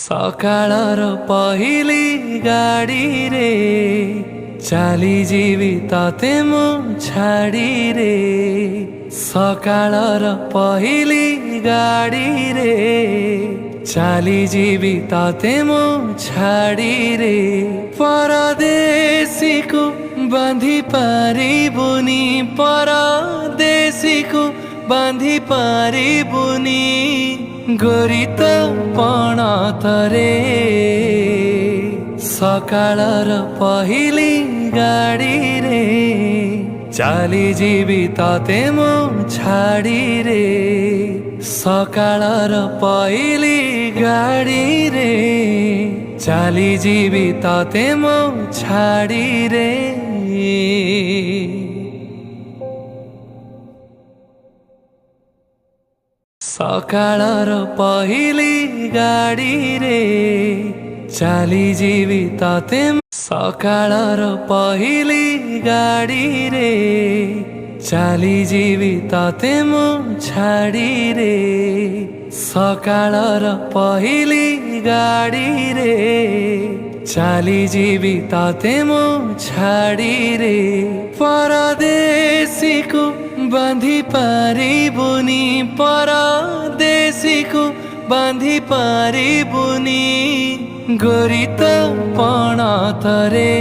ସକାଳର ପହିଲି ଗାଡ଼ିରେ ଚାଲିଯିବି ତତେ ମୁଁ ଛାଡ଼ିରେ। ସକାଳର ପହିଲି ଗାଡ଼ିରେ ଚାଲିଯିବି ତତେ ମୁଁ ଛାଡ଼ିରେ। ପରଦେଶୀକୁ ବାନ୍ଧି ପାରିବୁନି, ପରଦେଶୀକୁ ବାନ୍ଧି ପାରିବୁନି। ଗୋରି ତୋ ପଣତରେ ସକାଳର ପହିଲି ଗାଡ଼ିରେ ଚାଲିଯିବି ତତେ ମୁଁ ଛାଡ଼ିରେ। ସକାଳର ପହିଲି ଗାଡ଼ିରେ ଚାଲିଯିବି ତତେ ମୁଁ ଛାଡ଼ିରେ। ସକାଳର ପହିଲି ଗାଡ଼ିରେ ଚାଲିଯିବି ତତେ। ସକାଳର ପହିଲି ଗାଡ଼ିରେ ଚାଲିଯିବି ତତେ ମୁଁ ଛାଡ଼ିରେ। ସକାଳର ପହିଲି ଗାଡ଼ିରେ ଚାଲିଯିବି ତତେ ମୁଁ ଛାଡ଼ିରେ। ପରଦେଶୀକୁ ବାନ୍ଧି ପାରିବୁନି, ପରଦେଶୀକୁ ବାନ୍ଧି ପାରିବୁନି। ଗୋରି ତୋ ପଣତରେ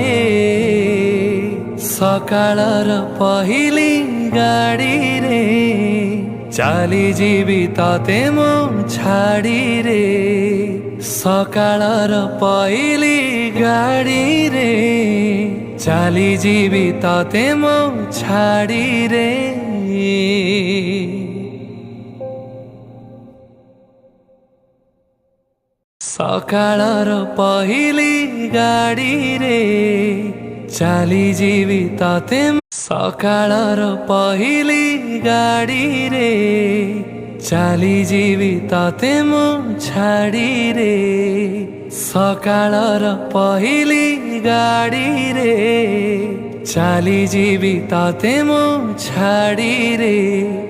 ସକାଳର ପହିଲି ଗାଡ଼ିରେ ଚାଲିଯିବି ତତେ ମୁଁ ଛାଡ଼ିରେ। ସକାଳର ପହିଲି ଗାଡ଼ିରେ ଚାଲିଯିବି ତତେ ମୁଁ ଛାଡ଼ିରେ। ସକାଳର ପହିଲି ଗାଡ଼ିରେ ଚାଲିଯିବି ତତେ। ସକାଳର ପହିଲି ଗାଡ଼ିରେ ଚାଲିଯିବି ତତେ ମୁଁ ଛାଡ଼ିରେ। ସକାଳର ପହିଲି ଗାଡ଼ିରେ ଚାଲିଯିବି ତତେ ମୁଁ ଛାଡ଼ିରେ।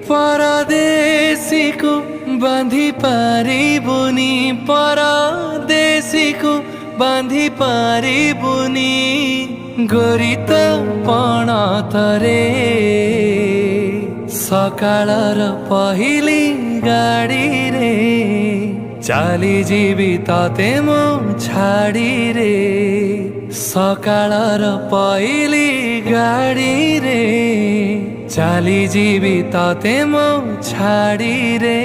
ପରଦେଶୀକୁ ବାନ୍ଧି ପାରିବୁନି, ପରଦେଶୀକୁ ବାନ୍ଧି ପାରିବୁନି। ଗୋରି ତୋ ପଣତରେ ସକାଳର ପହିଲି ଗାଡ଼ିରେ ଚାଲିଯିବି ତତେ ମୁଁ ଛାଡ଼ିରେ। ସକାଳର ପହିଲି ଗାଡ଼ିରେ ଚାଲିଯିବି ତତେ ମୁଁ ଛାଡ଼ିରେ।